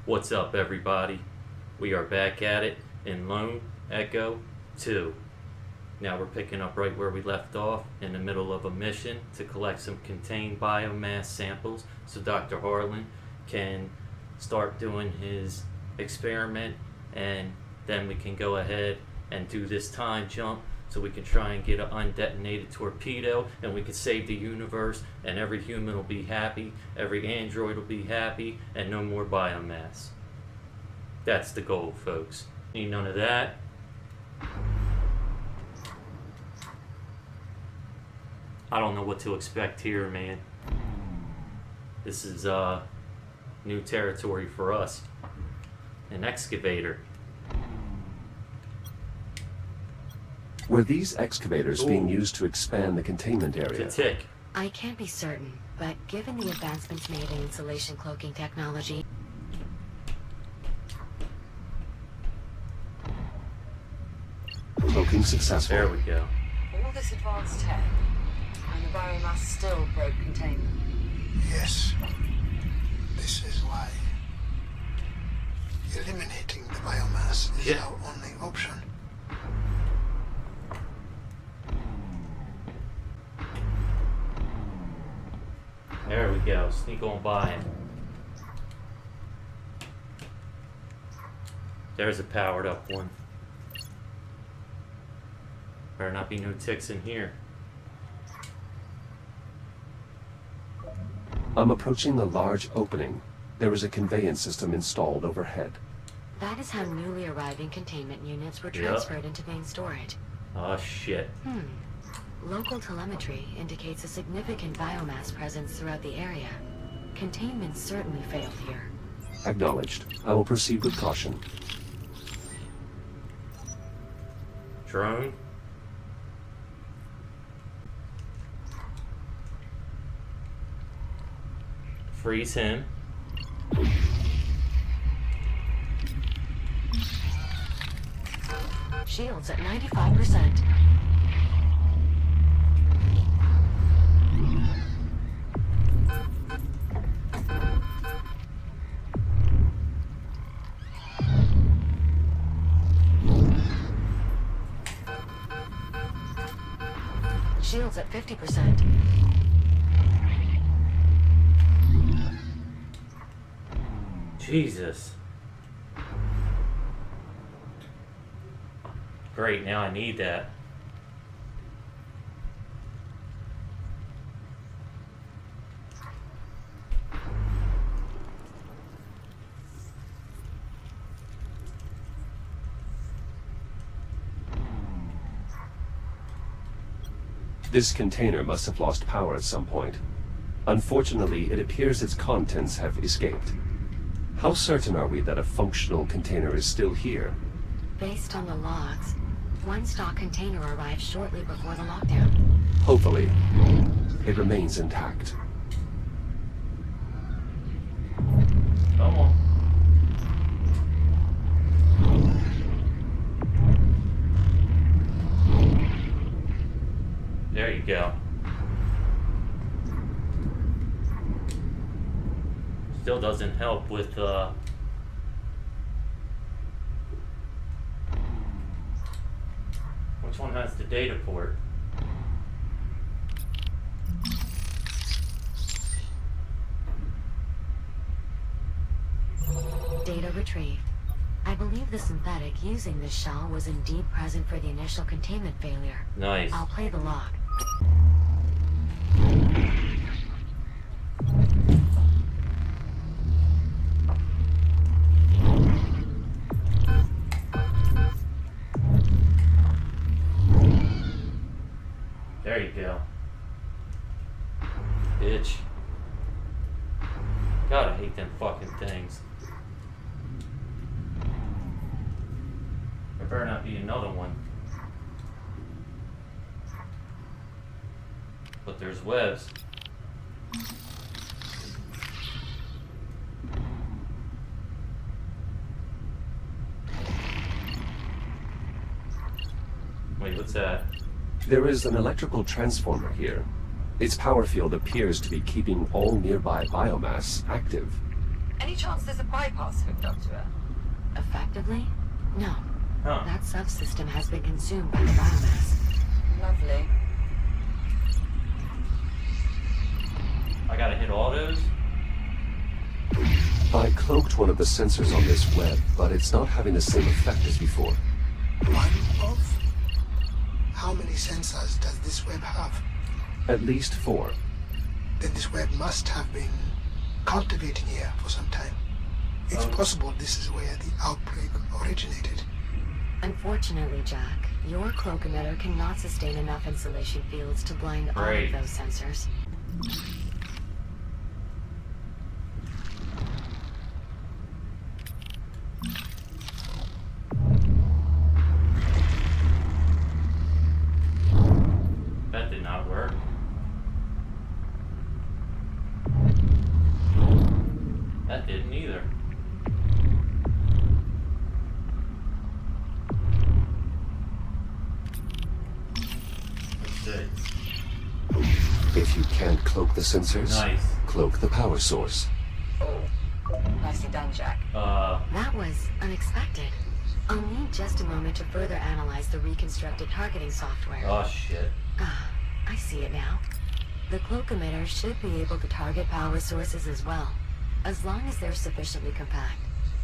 What's up, everybody? We are back at it in Lone Echo 2. Now we're picking up right where we left off, in the middle of a mission to collect some contained biomass samples so Dr. Harlan can start doing his experiment, and then we can go ahead and do this time jump so we can try and get an undetonated torpedo, and we can save the universe, and every human will be happy, every android will be happy, and no more biomass. That's the goal, folks. Need none of that. I don't know what to expect here, man. This is new territory for us. An excavator. Were these excavators being used to expand the containment area? To tick. I can't be certain, but given the advancements made in insulation cloaking technology... Cloaking successful. There we go. All this advanced tech, and the biomass still broke containment. Yes. This is why eliminating the biomass is our only option. There we go. Sneak on by it. There's a powered up one. Better not be no ticks in here. I'm approaching a large opening. There is a conveyance system installed overhead. That is how newly arriving containment units were transferred into main storage. Oh shit. Local telemetry indicates a significant biomass presence throughout the area. Containment certainly failed here. Acknowledged. I will proceed with caution. Drone. Freeze him. Shields at 95%. Shields at 50%. Jesus. Great, now I need that. This container must have lost power at some point. Unfortunately, it appears its contents have escaped. How certain are we that a functional container is still here? Based on the logs, one stock container arrived shortly before the lockdown. Hopefully, it remains intact. Come on. There you go. Still doesn't help with which one has the data port? Data retrieved. I believe the synthetic using this shell was indeed present for the initial containment failure. Nice. I'll play the log. There you go. Bitch. God, I hate them fucking things. There better not be another one. But there's webs. Wait, what's that? There is an electrical transformer here. Its power field appears to be keeping all nearby biomass active. Any chance there's a bypass hooked up to it? Effectively? No. Huh. That subsystem has been consumed by the biomass. Lovely. I gotta hit all those? I cloaked one of the sensors on this web, but it's not having the same effect as before. One of? How many sensors does this web have? At least 4. Then this web must have been cultivating here for some time. It's possible this is where the outbreak originated. Unfortunately, Jack, your cloak emitter cannot sustain enough insulation fields to blind all Right. of those sensors. That did not work. That didn't either. Let's see. If you can't cloak the sensors, Nice. cloak the power source. Oh, nicely done, Jack. That was unexpected. I'll need just a moment to further analyze the reconstructed targeting software. Oh shit. Ah, I see it now. The cloak emitter should be able to target power sources as well, as long as they're sufficiently compact.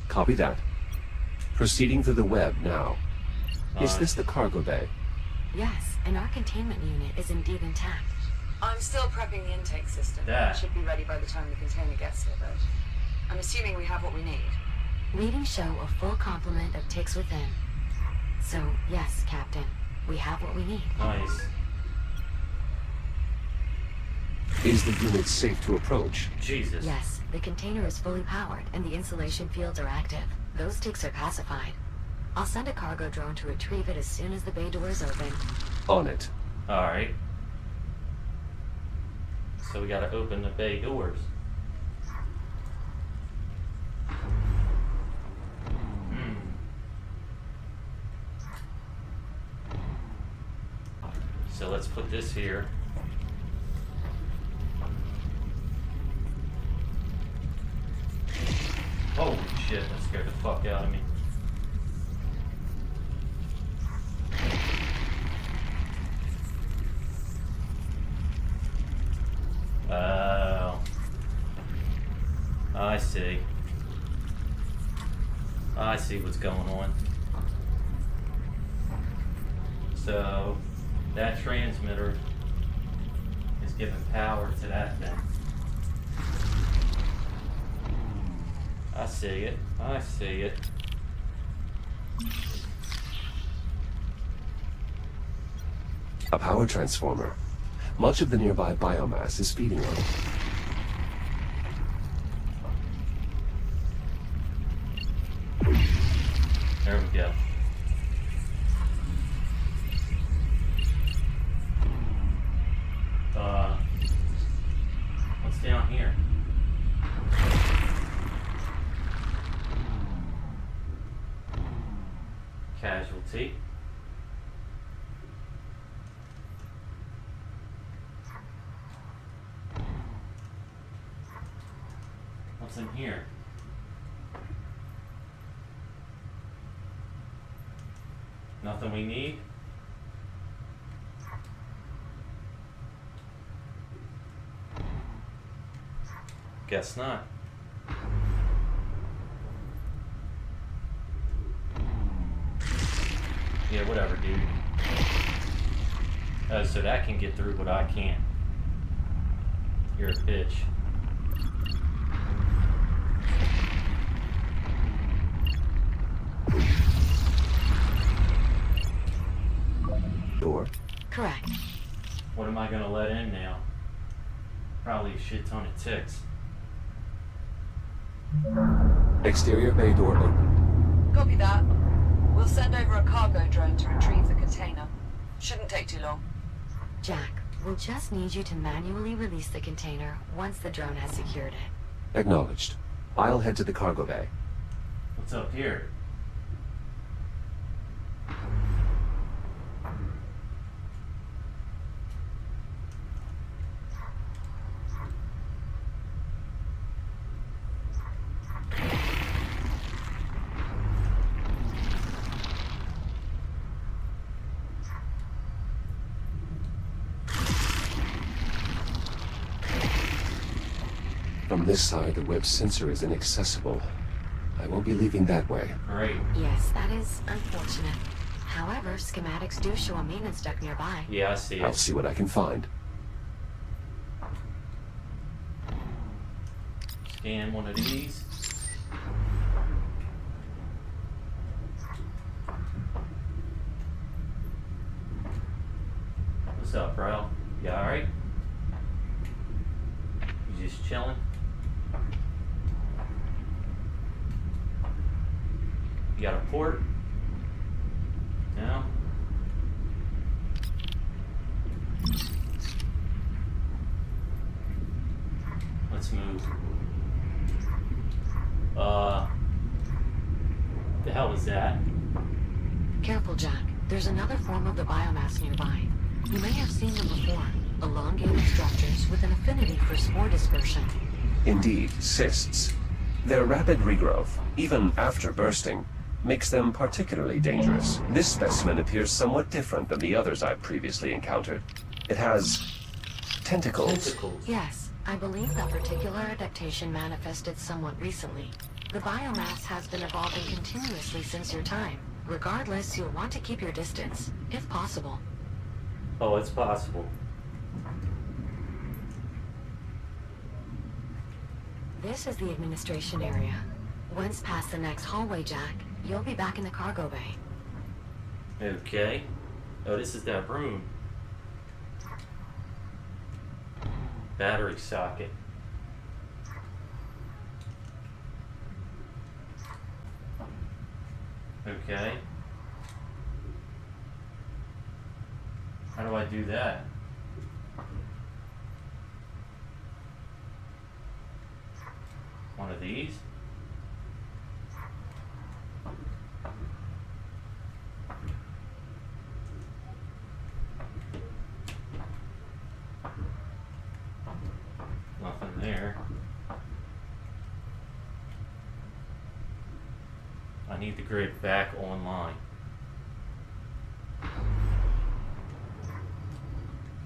Copy that. Proceeding through the web now. Is Nice. this the cargo bay? Yes, and our containment unit is indeed intact. I'm still prepping the intake system. Yeah. It should be ready by the time the container gets here, though. I'm assuming we have what we need. Readings show a full complement of ticks within. So, yes, Captain, we have what we need. Nice. Is the unit safe to approach? Jesus. Yes, the container is fully powered and the insulation fields are active. Those ticks are pacified. I'll send a cargo drone to retrieve it as soon as the bay doors open. On it. Alright. So we gotta open the bay doors. So let's put this here. Holy shit, that scared the fuck out of me. Oh. I see. I see what's going on. So, that transmitter is giving power to that thing. I see it. I see it. A power transformer. Much of the nearby biomass is feeding on it. There we go. What's down here? Casualty. What's in here? Nothing we need? Guess not. Yeah, whatever, dude. So that can get through, but I can't. You're a bitch. Door. Correct. What am I gonna let in now? Probably a shit ton of ticks. Exterior bay door open. Copy that. We'll send over a cargo drone to retrieve the container. Shouldn't take too long. Jack, we'll just need you to manually release the container once the drone has secured it. Acknowledged. I'll head to the cargo bay. What's up here? From this side, the web sensor is inaccessible. I won't be leaving that way. Great. Yes, that is unfortunate. However, schematics do show a maintenance deck nearby. Yeah, I see I'll it. see what I can find. Scan one of these. What's up, bro? You alright? You just chilling? You got a port? No? Let's move. The hell is that? Careful, Jack. There's another form of the biomass nearby. You may have seen them before. Elongated structures with an affinity for spore dispersion. Indeed, cysts. Their rapid regrowth, even after bursting, makes them particularly dangerous. This specimen appears somewhat different than the others I've previously encountered. It has tentacles. Tentacles. Yes, I believe that particular adaptation manifested somewhat recently. The biomass has been evolving continuously since your time. Regardless, you'll want to keep your distance, if possible. Oh, it's possible. This is the administration area. Once past the next hallway, Jack, you'll be back in the cargo bay. Okay. Oh, this is that room. Battery socket. Okay. How do I do that? One of these? Nothing there. I need the grid back online.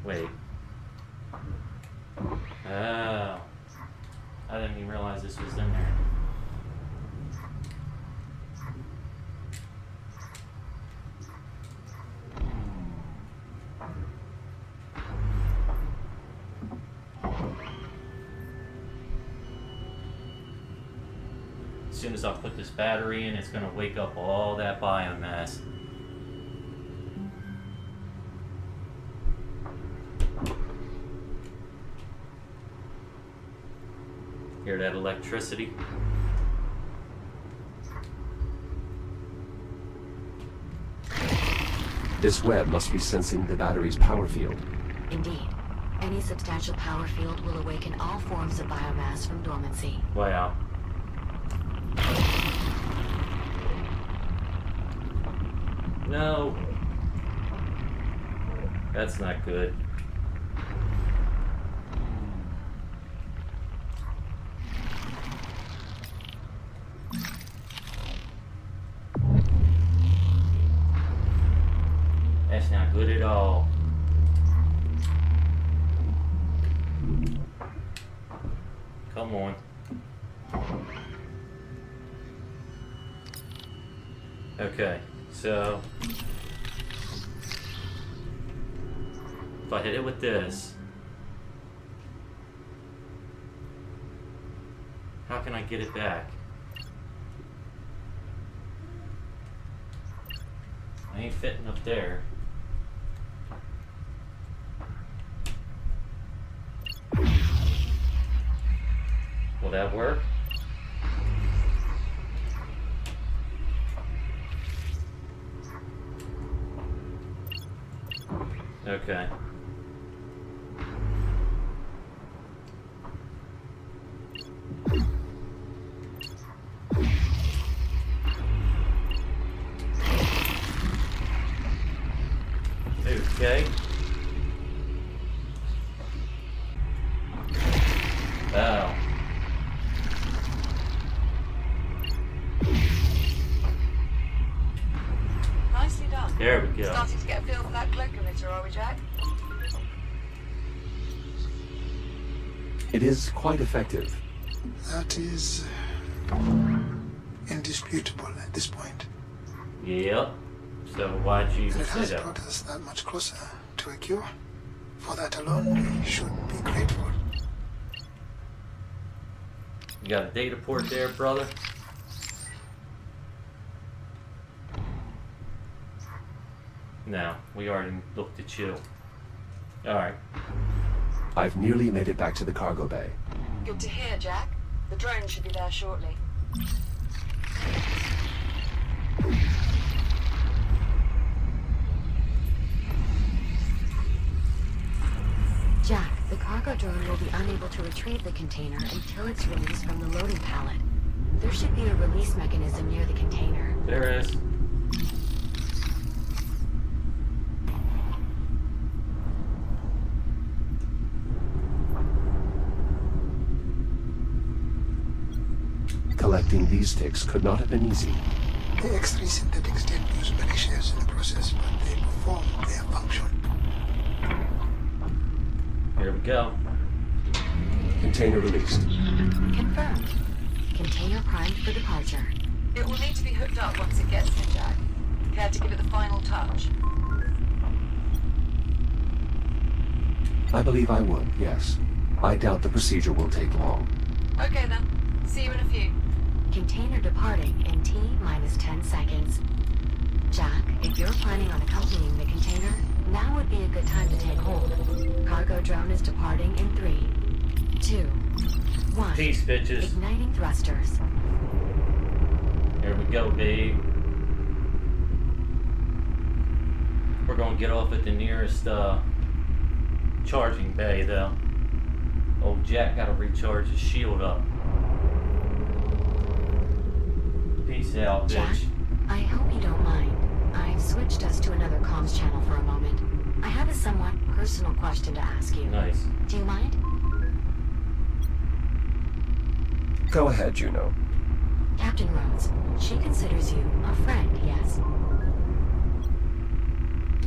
Wait. Oh. I didn't even realize this was in there. As soon as I put this battery in, it's going to wake up all that biomass. Hear that electricity? This web must be sensing the battery's power field. Indeed. Any substantial power field will awaken all forms of biomass from dormancy. Wow. No. That's not good. That's not good at all. Come on. Okay, so if I hit it with this, how can I get it back? I ain't fitting up there. Will that work? Okay. Okay. Oh. Nicely done. There we go. Starting to get a feel for that cloak emitter, are we, Jack? It is quite effective. That is indisputable at this point. Yep. So why'd you And even it say has that? brought us that much closer to a cure. For that alone, we should be grateful. You got a data port there, brother? No, we already looked at you. Alright. I've nearly made it back to the cargo bay. Good to hear, Jack. The drone should be there shortly. Jack, the cargo drone will be unable to retrieve the container until it's released from the loading pallet. There should be a release mechanism near the container. There is. Collecting these sticks could not have been easy. The X3 synthetics did lose malicious in the process, but they performed their function. Here we go. Container released. Confirmed. Container primed for departure. It will need to be hooked up once it gets here, Jack. Care to give it the final touch? I believe I would, yes. I doubt the procedure will take long. Okay then. See you in a few. Container departing in T-minus 10 seconds. Jack, if you're planning on accompanying the container, now would be a good time to take hold. Cargo drone is departing in 3, 2, 1. Peace, bitches. Igniting thrusters. Here we go, babe. We're gonna get off at the nearest charging bay, though. Old Jack gotta recharge his shield up. Peace out, Jack, bitch. I hope you don't mind. I've switched us to another comms channel for a moment. I have a somewhat personal question to ask you. Nice. Do you mind? Go ahead, Juno. Captain Rhodes, she considers you a friend, yes?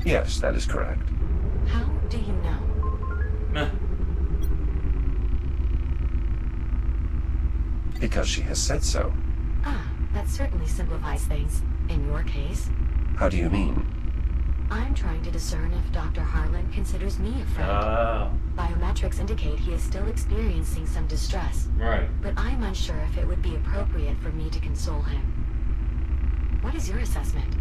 Yes, that is correct. How do you know? Meh. Because she has said so. Ah, that certainly simplifies things. In your case, How do you mean? I'm trying to discern if Dr. Harlan considers me a friend. Oh, Biometrics indicate he is still experiencing some distress, right. but I'm unsure if it would be appropriate for me to console him. What is your assessment?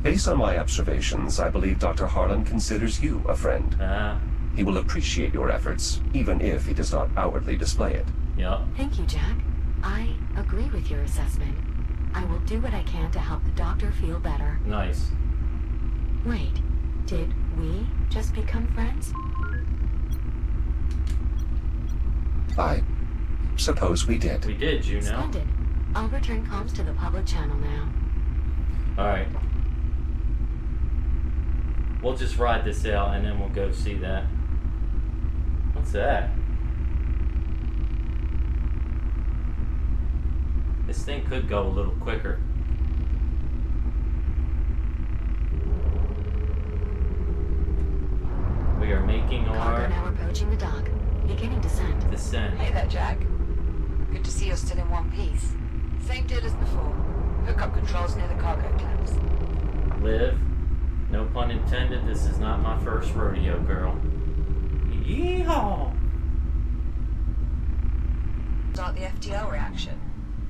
Based on my observations, I believe Dr. Harlan considers you a friend. He will appreciate your efforts, even if he does not outwardly display it. Yep. Thank you, Jack. I agree with your assessment. I will do what I can to help the doctor feel better. Nice. Wait, did we just become friends? I suppose we did. We did, you know. Splendid. I'll return comms to the public channel now. Alright. We'll just ride this out and then we'll go see that. What's that? This thing could go a little quicker. We are making Cargo our now approaching the dock. Beginning descent. descent. Hey there, Jack. Good to see you're still in one piece. Same deal as before. Hook up controls near the cargo clamps. Liv, no pun intended, this is not my first rodeo, girl. Yeehaw! Start the FTL reaction.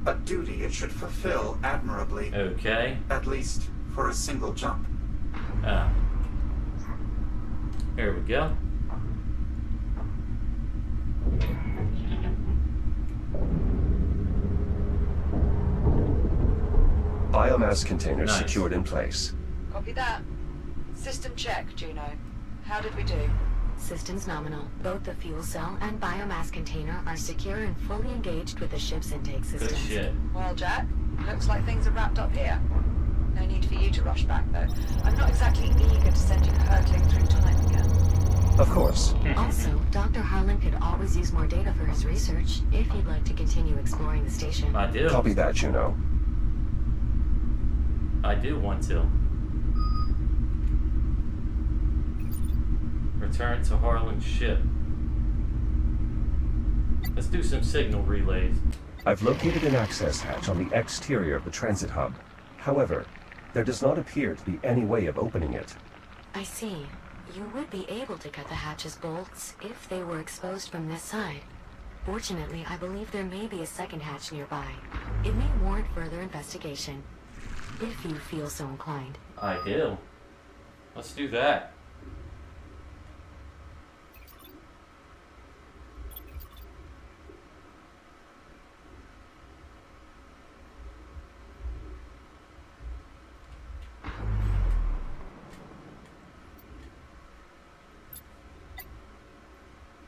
A duty it should fulfill admirably, Okay. at least for a single jump. Here we go. Biomass containers Nice. secured in place. Copy that. System check, Juno. How did we do? Systems nominal. Both the fuel cell and biomass container are secure and fully engaged with the ship's intake Good systems. shit. Well, Jack, looks like things are wrapped up here. No need for you to rush back, though. I'm not exactly eager to send you hurtling through time again. Of course. Also, Dr. Harlan could always use more data for his research if he'd like to continue exploring the station. I do. Copy that, Juno. I do want to. Return to Harlan's ship. Let's do some signal relays. I've located an access hatch on the exterior of the transit hub. However, there does not appear to be any way of opening it. I see. You would be able to cut the hatch's bolts if they were exposed from this side. Fortunately, I believe there may be a second hatch nearby. It may warrant further investigation, if you feel so inclined. I do. Let's do that.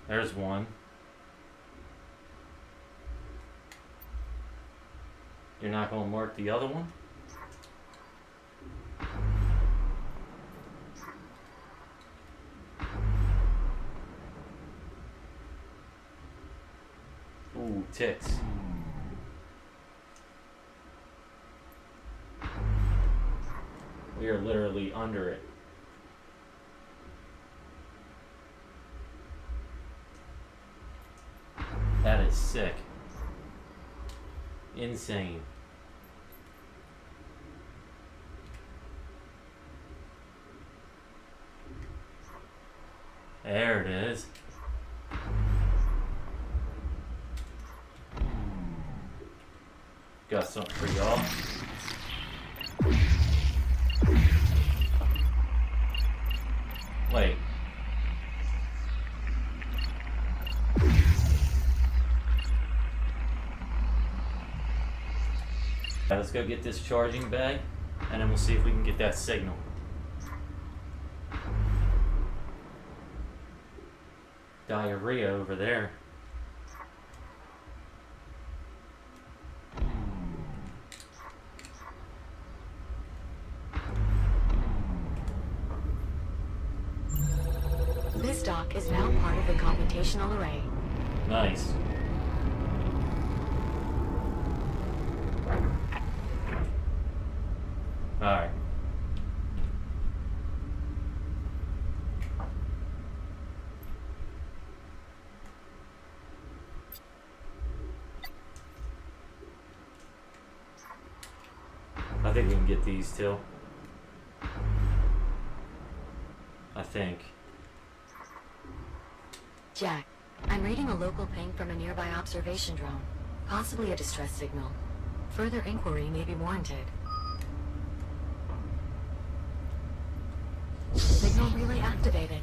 There's one. You're not going to mark the other one? Ooh, ticks. We are literally under it. That is sick. Insane. There it is. Got something for y'all. Wait. Let's go get this charging bag, and then we'll see if we can get that signal. Diarrhea over there. This dock is now part of the computational array. Nice. Alright. I think we can get these too. I think. Jack, I'm reading a local ping from a nearby observation drone. Possibly a distress signal. Further inquiry may be warranted. Signal relay activated.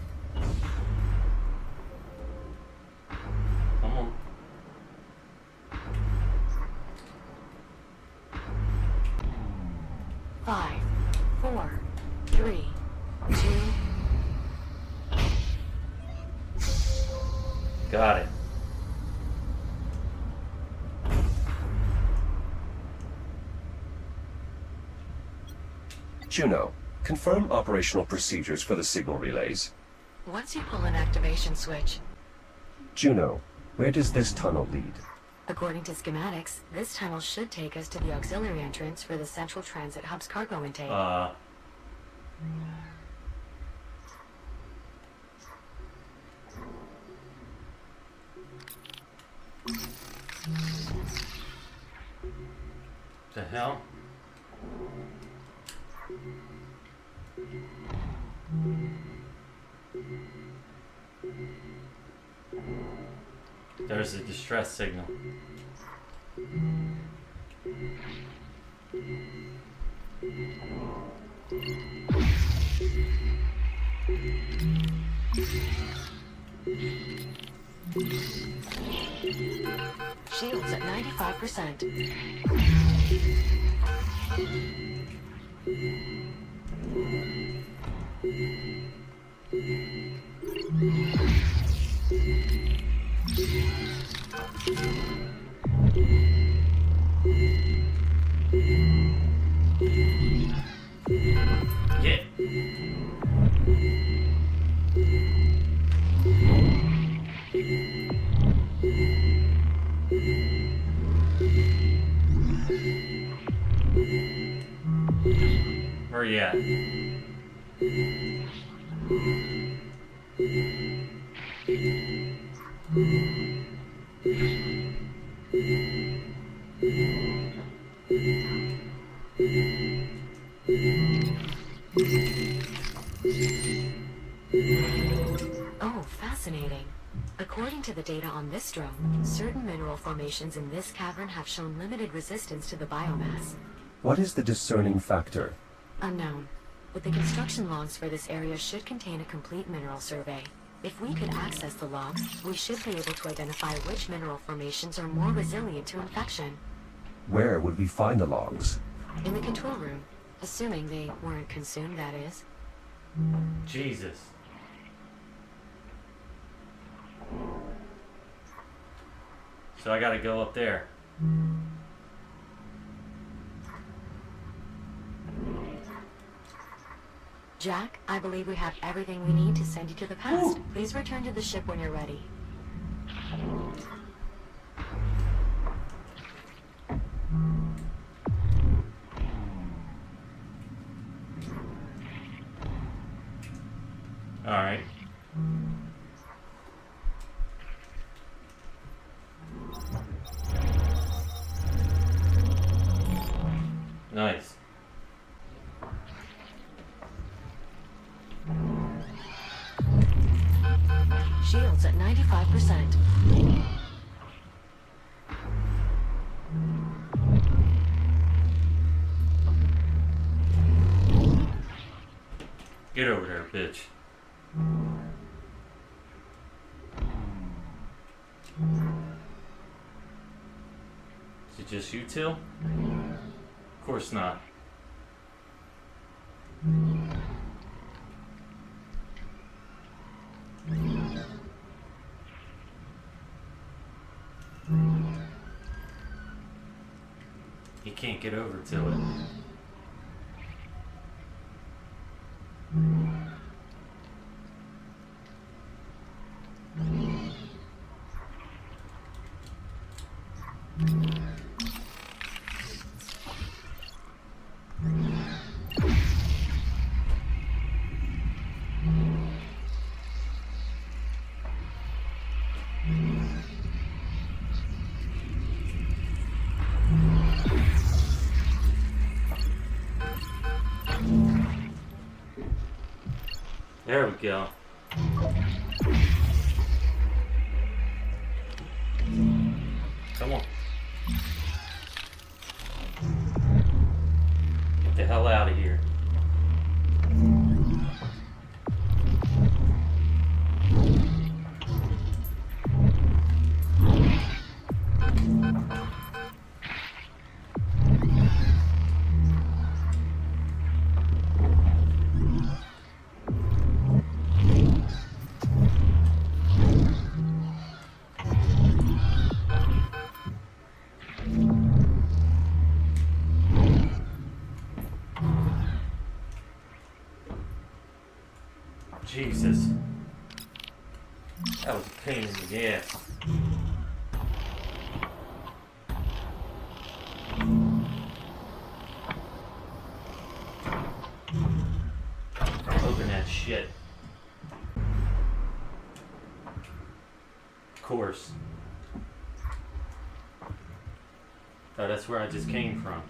Come on. Five, 4, 3, 2. Got it. Juno, confirm operational procedures for the signal relays. Once you pull an activation switch, Juno, where does this tunnel lead? according to schematics, this tunnel should take us to the auxiliary entrance for the central transit hub's cargo intake. The hell? There's a distress signal. Shields at 95%. Yeah. Where you at? to the data on this drone, certain mineral formations in this cavern have shown limited resistance to the biomass. What is the discerning factor? Unknown. But the construction logs for this area should contain a complete mineral survey. If we could access the logs, we should be able to identify which mineral formations are more resilient to infection. Where would we find the logs? In the control room. Assuming they weren't consumed, that is. Jesus. So I gotta go up there. Jack, I believe we have everything we need to send you to the past. Please return to the ship when you're ready. Alright. Nice. Shields at 95%. Get over there, bitch. Is it just you two? Of course not. He can't get over to it. There we go. Come on. Get the hell out of here. Jesus. That was a pain in the ass. Open that shit. Of course. Oh, that's where I just came from.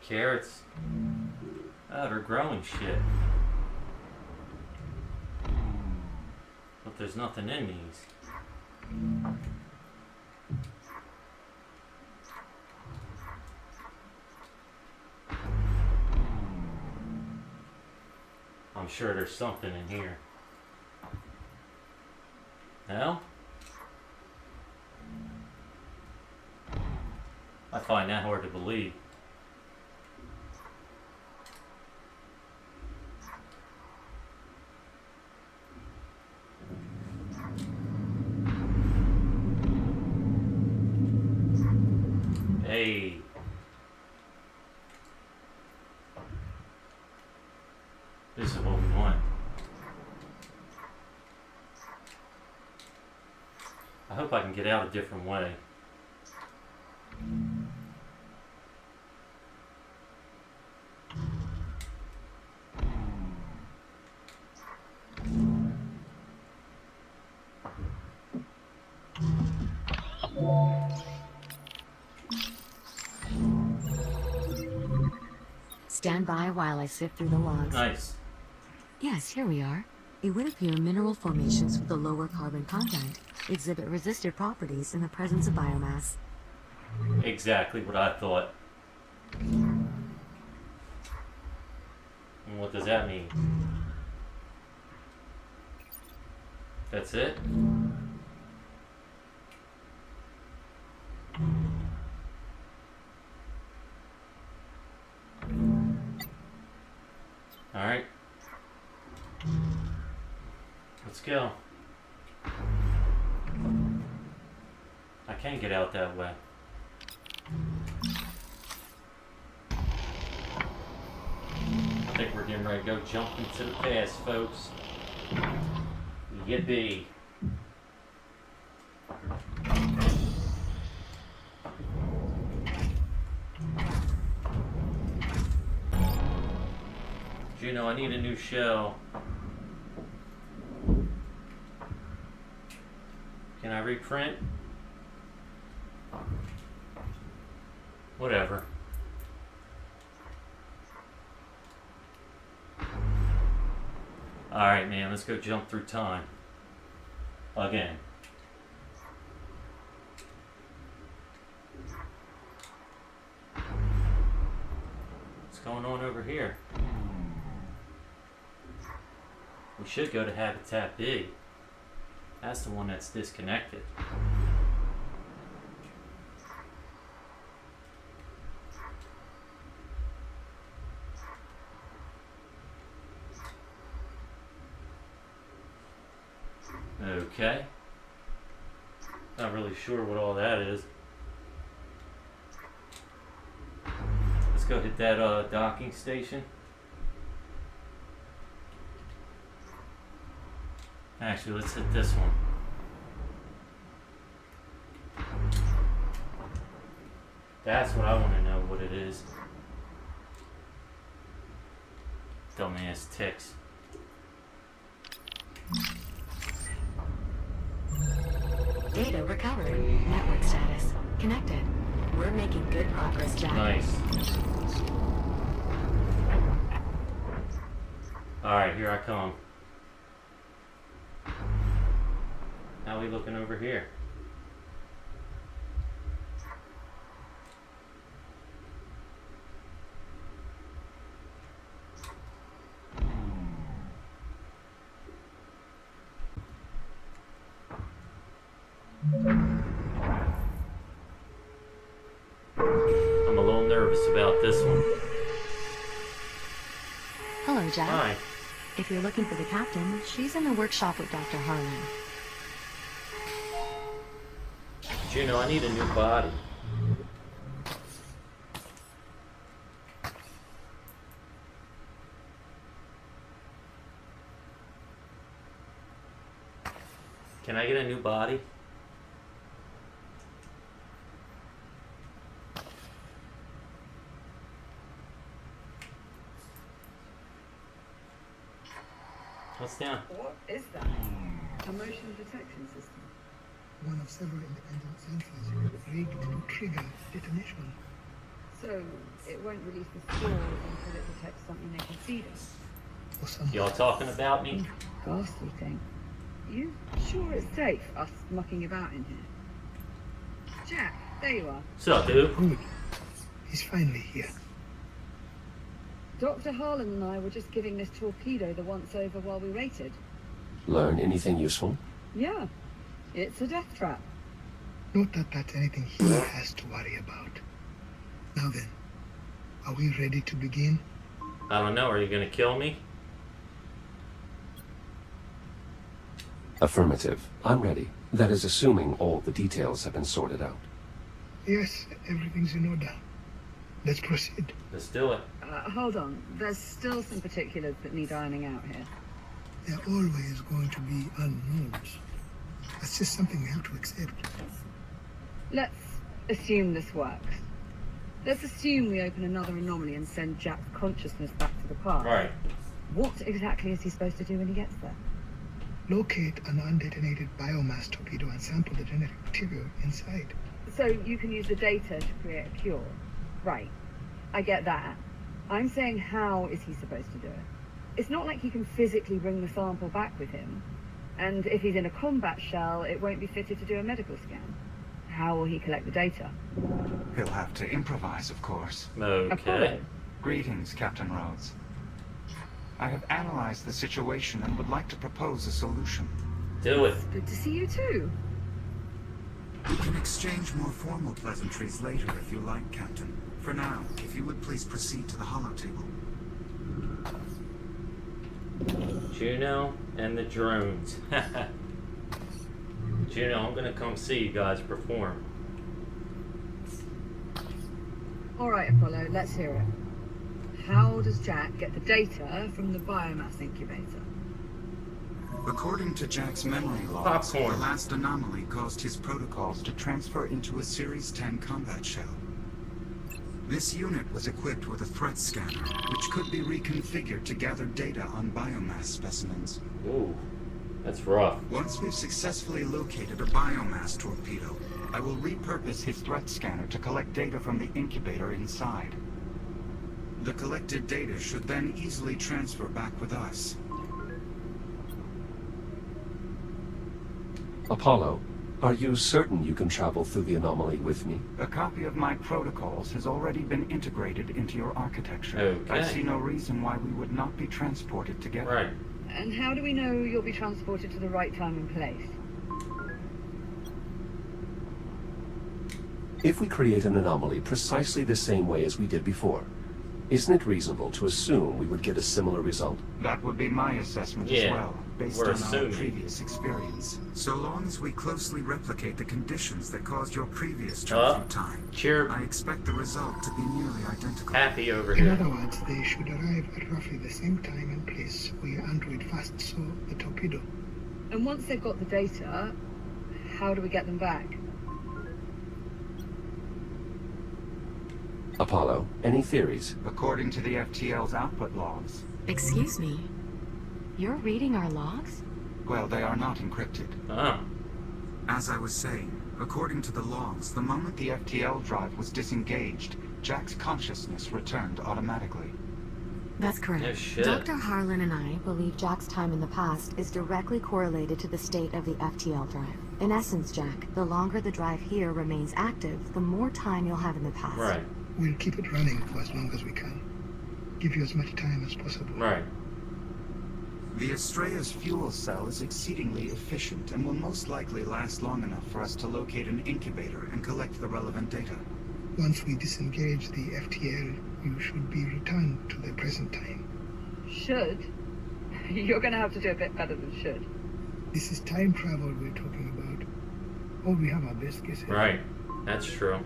Carrots. Oh, they're growing shit. But there's nothing in these. I'm sure there's something in here. No? I find that hard to believe. Hey. This is what we want. I hope I can get out a different way. Stand by while I sift through the logs. Nice. Yes, here we are. It would appear mineral formations with a lower carbon content exhibit resistive properties in the presence of biomass. Exactly what I thought. And what does that mean? That's it? Alright. Let's go. I can't get out that way. I think we're getting ready to go jump into the past, folks. Yippee. Juno, I need a new shell. Can I reprint? Whatever. Alright, man, let's go jump through time. Again. What's going on over here? We should go to Habitat B. That's the one that's disconnected. Okay. Not really sure what all that is. Let's go hit that docking station. Actually, let's hit this one. That's what I want to know what it is. Dumbass ticks. Data recovered. Network status connected. We're making good progress, Jack. Nice. Alright, here I come. How are we looking over here? I'm a little nervous about this one. Hello, Jack. Hi. If you're looking for the captain, she's in the workshop with Dr. Harlan. Juno, I need a new body. Can I get a new body? What's down? What is that? A motion detection system. One of several independent sensors rigged to trigger detonation. So it won't release the spores until it detects something they can feed us. Or someone. Y'all talking about me? Ghastly thing. You sure it's safe, us mucking about in here? Jack, there you are. What's up, dude? Good. He's finally here. Dr. Harlan and I were just giving this torpedo the once-over while we waited. Learn anything useful? Yeah, it's a death trap. Not that that's anything he has to worry about. Now then, are we ready to begin? I don't know. Are you gonna kill me? Affirmative. I'm ready. That is assuming all the details have been sorted out. Yes, everything's in order. Let's proceed. Let's do it. Hold on. There's still some particulars that need ironing out here. There are always going to be unknowns. That's just something we have to accept. Let's assume this works. Let's assume we open another anomaly and send Jack's consciousness back to the past. Right. What exactly is he supposed to do when he gets there? Locate an undetonated biomass torpedo and sample the genetic material inside. So you can use the data to create a cure. Right. I get that. I'm saying, how is he supposed to do it? It's not like he can physically bring the sample back with him. And if he's in a combat shell, it won't be fitted to do a medical scan. How will he collect the data? He'll have to improvise, of course. Okay. Apollo. Greetings, Captain Rhodes. I have analyzed the situation and would like to propose a solution. Do it. Good to see you too. We can exchange more formal pleasantries later if you like, Captain. For now, if you would please proceed to the holotable. Juno and the drones. Juno, I'm gonna come see you guys perform. Alright, Apollo, let's hear it. How does Jack get the data from the biomass incubator? According to Jack's memory logs, the Popcorn. last anomaly caused his protocols to transfer into a Series 10 combat shell. This unit was equipped with a threat scanner, which could be reconfigured to gather data on biomass specimens. Ooh, that's rough. Once we've successfully located a biomass torpedo, I will repurpose his threat scanner to collect data from the incubator inside. The collected data should then easily transfer back with us. Apollo, are you certain you can travel through the anomaly with me? A copy of my protocols has already been integrated into your architecture. Okay. I see no reason why we would not be transported together. Right. And how do we know you'll be transported to the right time and place? If we create an anomaly precisely the same way as we did before, isn't it reasonable to assume we would get a similar result? That would be my assessment as Yeah, well, based we're on assuming. our previous experience. So long as we closely replicate the conditions that caused your previous jump through time, Cheer I expect the result to be nearly identical. happy over In here. other words, they should arrive at roughly the same time and place where your android first saw the torpedo. And once they've got the data, how do we get them back? Apollo, any theories? According to the FTL's output logs, Excuse me. You're reading our logs? well, they are not encrypted. Oh. As I was saying, according to the logs, the moment the FTL drive was disengaged, Jack's consciousness returned automatically. That's correct. No shit. Dr. Harlan and I believe Jack's time in the past is directly correlated to the state of the FTL drive. In essence, Jack, the longer the drive here remains active, the more time you'll have in the past. Right. We'll keep it running for as long as we can. Give you as much time as possible. Right. The Astrea's fuel cell is exceedingly efficient and will most likely last long enough for us to locate an incubator and collect the relevant data. Once we disengage the FTL, you should be returned to the present time. Should? You're gonna have to do a bit better than should. This is time travel we're talking about. All we have our best guesses. Right. That's true.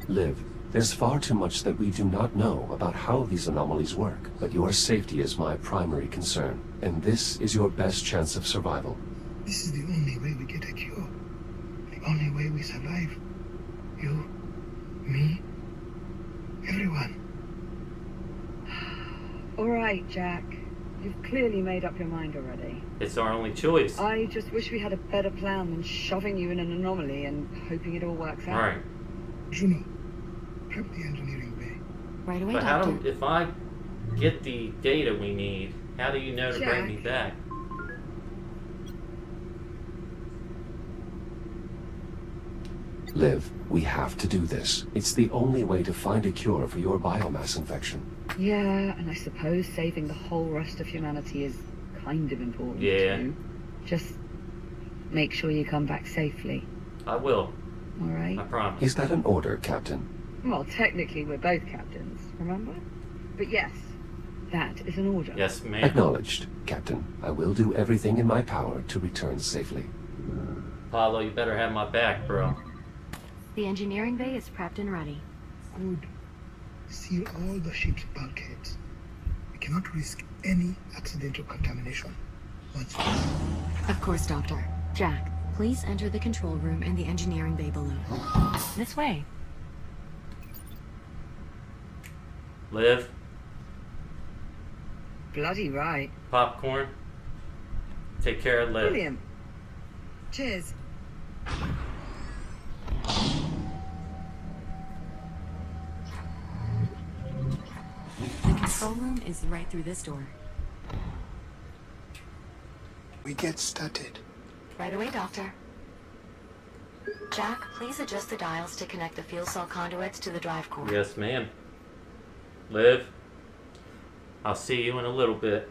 Liv, there's far too much that we do not know about how these anomalies work, but your safety is my primary concern, and this is your best chance of survival. This is the only way we get a cure. The only way we survive. You, me, everyone. Alright, Jack. You've clearly made up your mind already. It's our only choice. I just wish we had a better plan than shoving you in an anomaly and hoping it all works out. Right. Juno, prep the engineering bay. Right away, But how Doctor. do, if I get the data we need, how do you know to bring me Jack. back? Liv, we have to do this. It's the only way to find a cure for your biomass infection. Yeah, and I suppose saving the whole rest of humanity is kind of important Yeah. too. Just make sure you come back safely, I will. alright? I promise. Is that an order, Captain? Well, technically we're both captains, remember? But yes, that is an order. Yes, ma'am. Acknowledged, Captain. I will do everything in my power to return safely. Apollo, you better have my back, bro. The engineering bay is prepped and ready. Good. Seal all the ship's bulkheads. We cannot risk any accidental contamination. Once we... Of course, Doctor. Jack, please enter the control room in the engineering bay below. This way. Liv, Bloody right. popcorn. Take care of Liv. Brilliant. Cheers. control room is right through this door. We get started. Right away, Doctor. Jack, please adjust the dials to connect the fuel cell conduits to the drive core. Yes, ma'am. Liv, I'll see you in a little bit.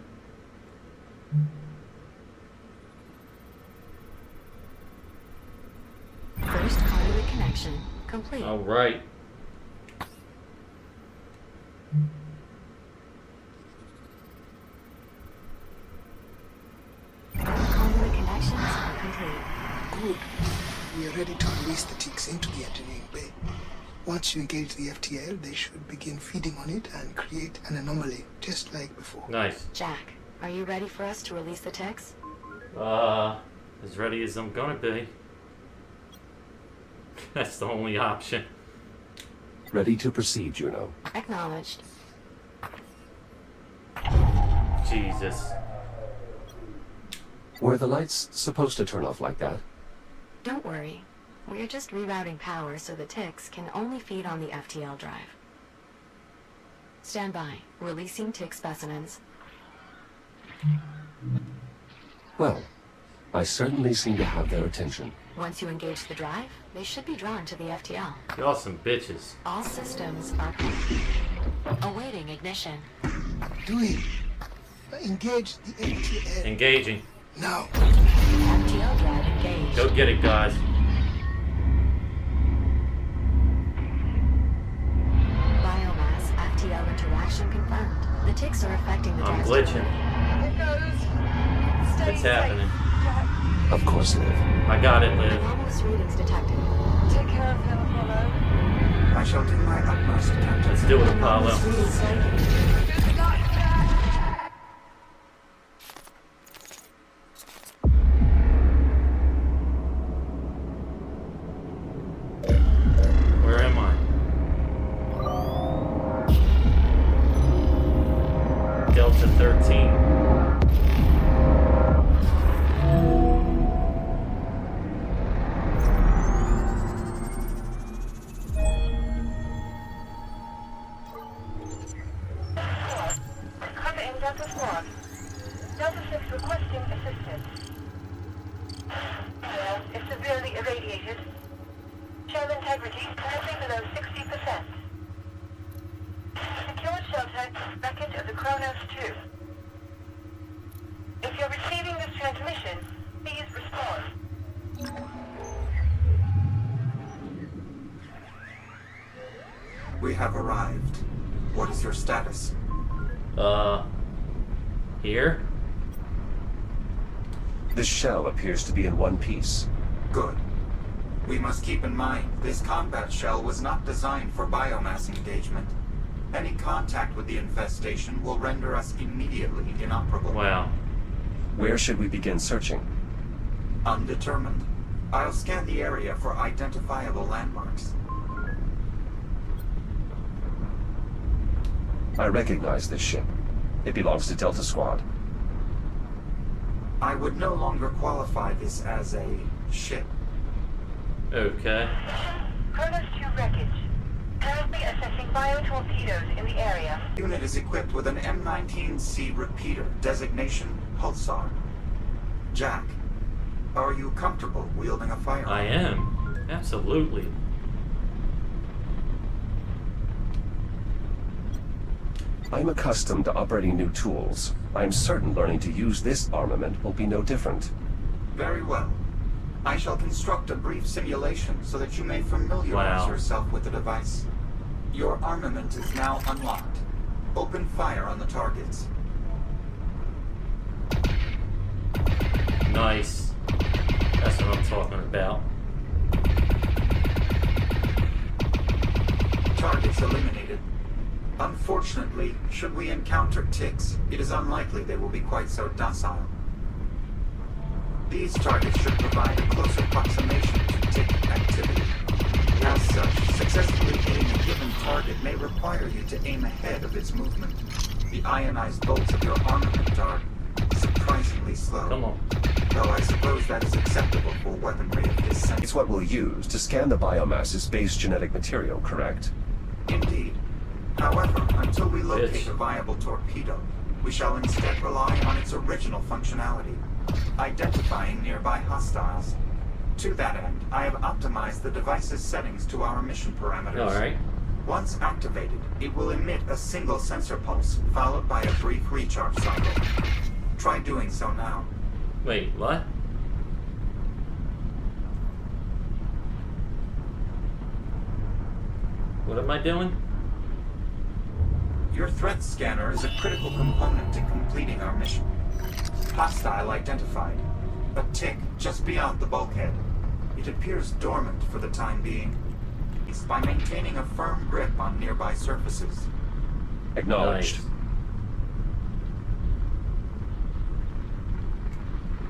First conduit connection complete. All right. Conduit connections are complete. Good. We are ready to release the ticks into the engineering bay. Once you engage the FTL, they should begin feeding on it and create an anomaly, just like before. Nice. Jack, are you ready for us to release the ticks? As ready as I'm gonna be. That's the only option. Ready to proceed, Juno. Acknowledged. Jesus. Were the lights supposed to turn off like that? Don't worry. We're just rerouting power so the ticks can only feed on the FTL drive. Stand by. Releasing tick specimens. Well, I certainly seem to have their attention. Once you engage the drive, they should be drawn to the FTL. Y'all some bitches. All systems are awaiting ignition. Do it. Engage the FTL. Engaging. Now. FTL drive engaged. Go get it, guys. BioMass FTL interaction confirmed. The ticks are affecting the I'm drive. glitching. Here goes. Stay It's safe, happening. Jack. Of course, Liv. I got it, Liv. Anomalous readings detected. Take care of him, Apollo. I shall do my utmost, Captain. Let's do it, Apollo. Anomalous readings flagging. Good luck, Jack. Where am I? Delta 13. Come in, Delta Squad. Delta 6 requesting assistance. Is severely irradiated. Shell integrity currently below 60%. Secured shelter wreckage of the Kronos 2. If you're receiving this transmission, please respond. We have arrived. What is your status? Here? This shell appears to be in one piece. Good. We must keep in mind, this combat shell was not designed for biomass engagement. Any contact with the infestation will render us immediately inoperable. Wow. Where should we begin searching? Undetermined. I'll scan the area for identifiable landmarks. I recognize this ship. It belongs to Delta Squad. I would no longer qualify this as a ship. Okay. Kronos 2 wreckage. Currently assessing biotorpedoes in the area. Unit is equipped with an M19C repeater, designation Pulsar. Jack, are you comfortable wielding a firearm? I am. Absolutely. I'm accustomed to operating new tools. I'm certain learning to use this armament will be no different. Very well. I shall construct a brief simulation so that you may familiarize Wow. yourself with the device. Your armament is now unlocked. Open fire on the targets. Nice. That's what I'm talking about. Targets eliminated. Unfortunately, should we encounter ticks, it is unlikely they will be quite so docile. These targets should provide a closer approximation to tick activity. As such, successfully hitting a given target may require you to aim ahead of its movement. The ionized bolts of your armament are surprisingly slow. Come on. Though I suppose that is acceptable for weaponry of this sense. It's what we'll use to scan the biomass's base genetic material, correct? Indeed. However, until we locate Bitch. a viable torpedo, we shall instead rely on its original functionality, identifying nearby hostiles. To that end, I have optimized the device's settings to our mission parameters. Alright. Once activated, it will emit a single sensor pulse, followed by a brief recharge cycle. Try doing so now. Wait, what? What am I doing? Your threat scanner is a critical component in completing our mission. Hostile identified. A tick just beyond the bulkhead. It appears dormant for the time being. It's by maintaining a firm grip on nearby surfaces. Acknowledged. Nice.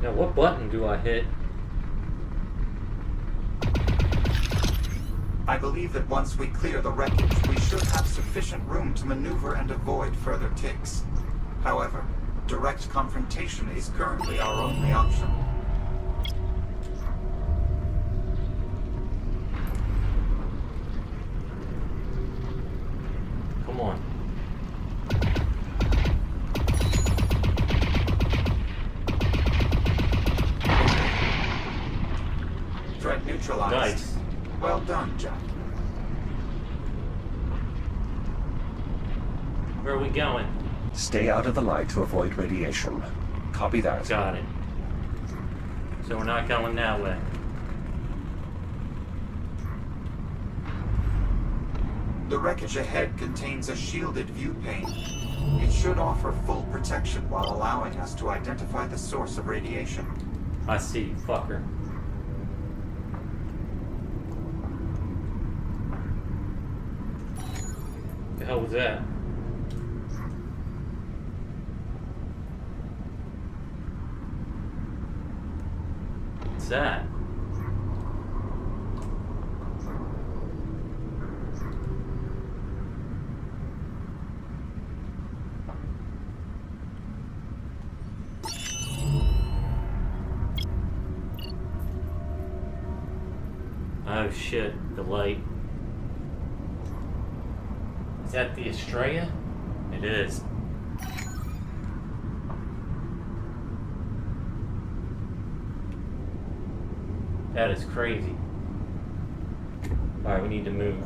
Now, what button do I hit? I believe that once we clear the wreckage, we should have sufficient room to maneuver and avoid further ticks. However, direct confrontation is currently our only option. Come on. Threat neutralized. Nice. Well done, Jack. Where are we going? Stay out of the light to avoid radiation. Copy that. Got it. So we're not going that way. The wreckage ahead contains a shielded view pane. It should offer full protection while allowing us to identify the source of radiation. I see you, fucker. The hell was that? What's that? Oh shit, the light. Is that the Estrella? It is. That is crazy. Alright, we need to move.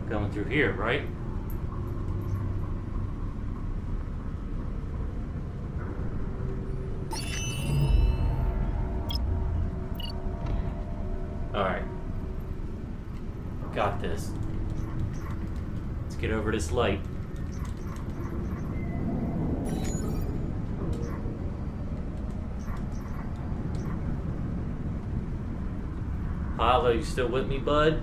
Going through here, right? Alright. Got this. Let's get over this light. Apollo, you still with me, bud?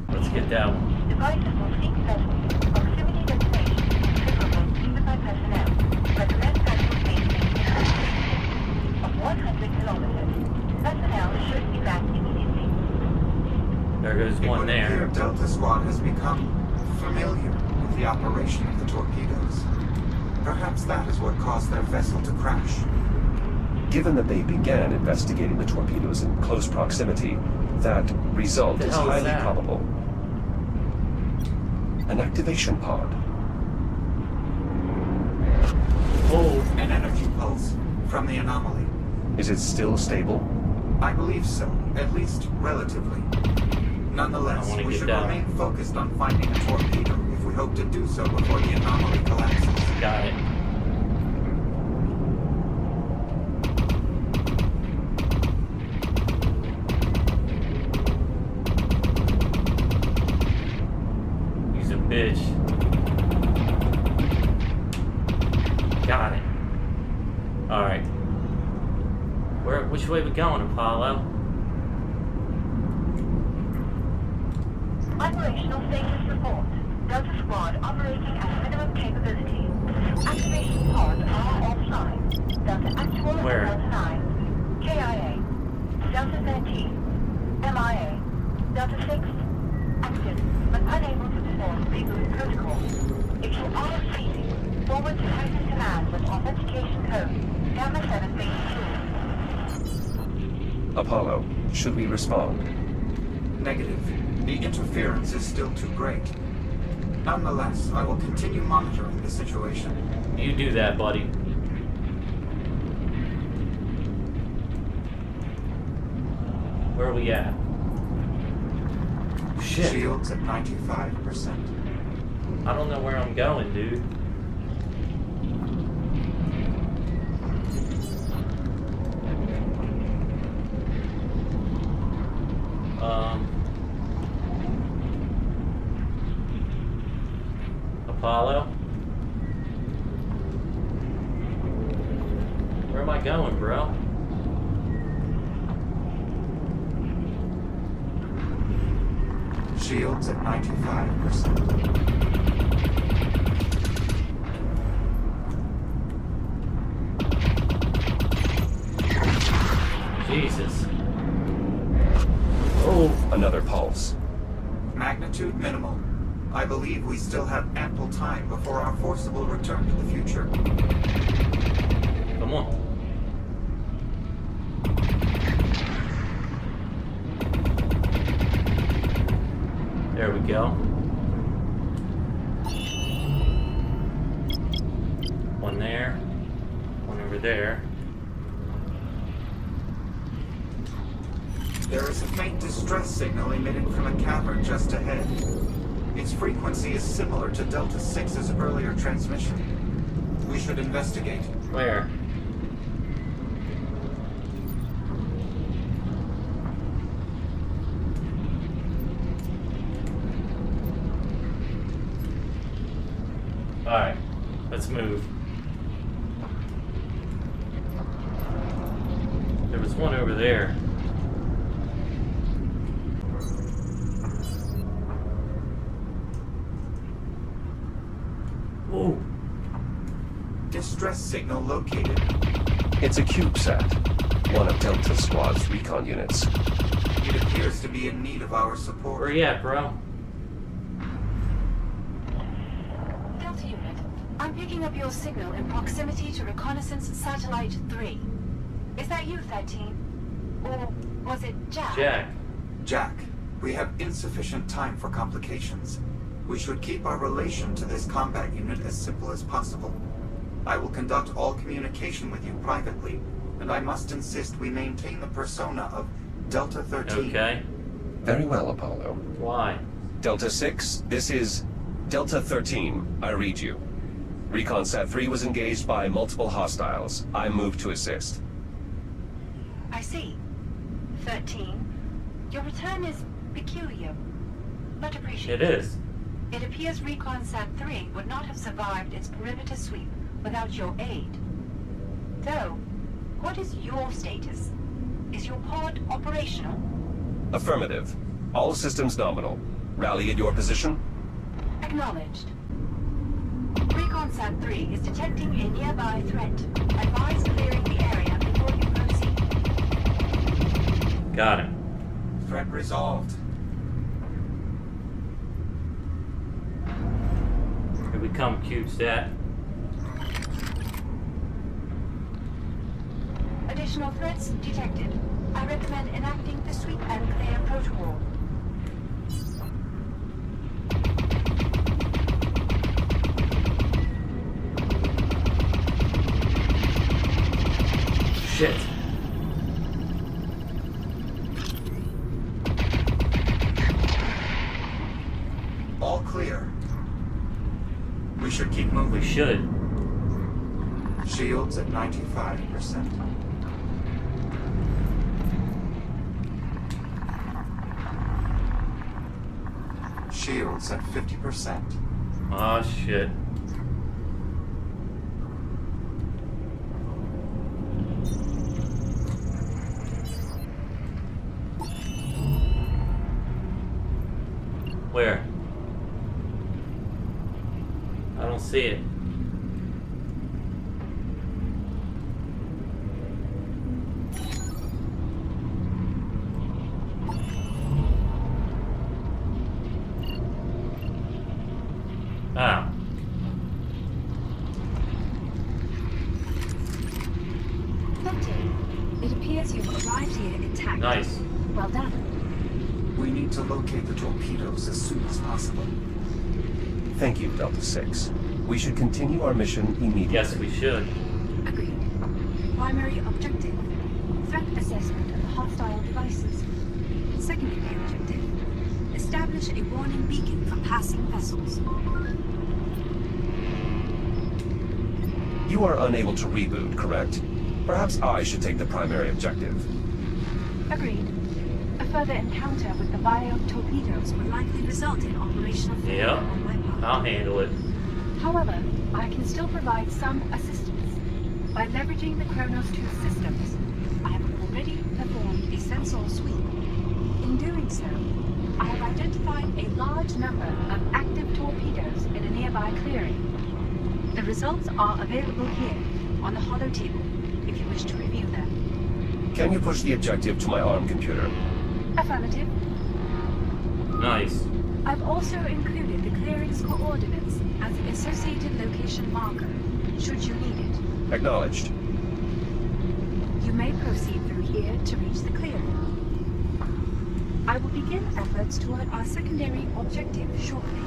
Let's get that one. Devices will seek vessels. Proximity destination favorable even by personnel. Recommend vessels maintain a of 100 kilometers. Personnel should be back immediately. There goes It one would appear there. Delta Squad has become familiar with the operation of the torpedoes. Perhaps that is what caused their vessel to crash. Given that they began investigating the torpedoes in close proximity, that result The is hell is highly that? probable. An activation pod. Oh, An energy pulse from the anomaly. Is it still stable? I believe so, at least relatively. Nonetheless, I wanna we get should down. remain focused on finding a torpedo if we hope to do so before the anomaly collapses. got it. He's a bitch. Got it. Alright. Which way we going, Apollo? Operational status report. Delta Squad operating at minimum capability. Activation pods are offline. Delta Actual and Where? Delta 9. KIA. Delta 13. MIA. Delta 6. Active, but unable to perform reboot protocol. If you are seizing, Forward to Titan Command with authentication code Gamma 782. Apollo, should we respond? Negative. The interference is still too great. Nonetheless, I will continue monitoring the situation. You do that, buddy. Where are we at? Shit. Shields at 95%. I don't know where I'm going, dude. Apollo? Where am I going, bro? Shields at 95%. Jesus. Oh, Another pulse. Magnitude minimal. I believe we still have ample time before our forcible return to the future. come on. There we go. One there. One over there. There is a faint distress signal emitted from a cavern just ahead. Its frequency is similar to Delta 6's earlier transmission. We should investigate. Where? Alright, let's move. There was one over there. Whoa. Distress signal located. It's a CubeSat, one of Delta Squad's recon units. It appears to be in need of our support. Where you at, bro? Delta Unit, I'm picking up your signal in proximity to Reconnaissance Satellite 3. Is that you, 13? Or was it Jack? Jack. Jack, we have insufficient time for complications. We should keep our relation to this combat unit as simple as possible. I will conduct all communication with you privately, and I must insist we maintain the persona of Delta 13. Okay. Very well, Apollo. Why? Delta 6, this is Delta 13. I read you. ReconSat 3 was engaged by multiple hostiles. I moved to assist. I see. 13. Your return is peculiar, but It appreciated. is. It appears ReconSat 3 would not have survived its perimeter sweep without your aid. Though, what is your status? Is your pod operational? Affirmative. All systems nominal. Rally at your position. Acknowledged. ReconSat 3 is detecting a nearby threat. Advise clearing the area before you proceed. Got him. Threat resolved. Here we come, CubeSat. Additional threats detected. I recommend enacting the sweep and clear protocol. Shit. All clear. We should keep moving. We should. Shields at 95%. Shields at 50%. Oh shit. Where? I don't see it. Ah. Captain. It appears you've arrived here intact. Nice. Well done. We need to locate the torpedoes as soon as possible. Thank you, Delta 6. We should continue our mission immediately. Yes, we should. Agreed. Primary objective. Threat assessment of the hostile devices. Secondary objective. Establish a warning beacon for passing vessels. You are unable to reboot, correct? Perhaps I should take the primary objective. Agreed. A further encounter with the bio-torpedoes will likely result in operational failure Yeah, on my part. I'll handle it. However, I can still provide some assistance. By leveraging the Kronos 2 systems, I have already performed a sensor sweep. In doing so, I have identified a large number of active torpedoes in a nearby clearing. The results are available here, on the holotable, if you wish to review them. Can you push the objective to my ARM computer? Affirmative. Nice. I've also included the clearing's coordinates as the associated location marker, should you need it. Acknowledged. You may proceed through here to reach the clearing. I will begin efforts toward our secondary objective shortly.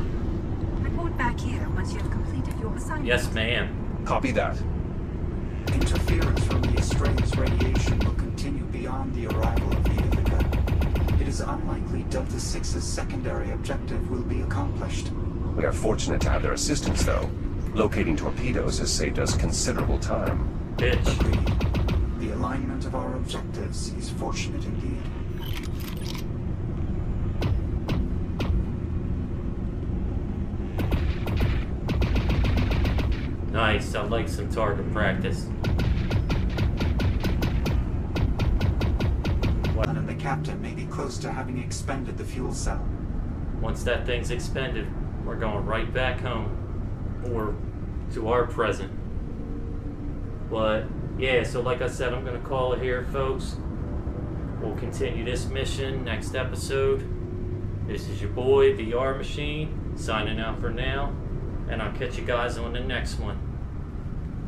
Report back here once you have completed your assignment. Yes, ma'am. Copy that. Interference from the Astrea's radiation will continue beyond the arrival of the Ithaca. It is unlikely Delta 6's secondary objective will be accomplished. We are fortunate to have their assistance, though. Locating torpedoes has saved us considerable time. Bitch. Agreed. The alignment of our objectives is fortunate indeed. Nice. I like some target practice. And the captain may be close to having expended the fuel cell. Once that thing's expended, we're going right back home. Or to our present. But, yeah, so like I said, I'm going to call it here, folks. We'll continue this mission next episode. This is your boy, VR Machine, signing out for now. And I'll catch you guys on the next one.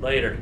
Later.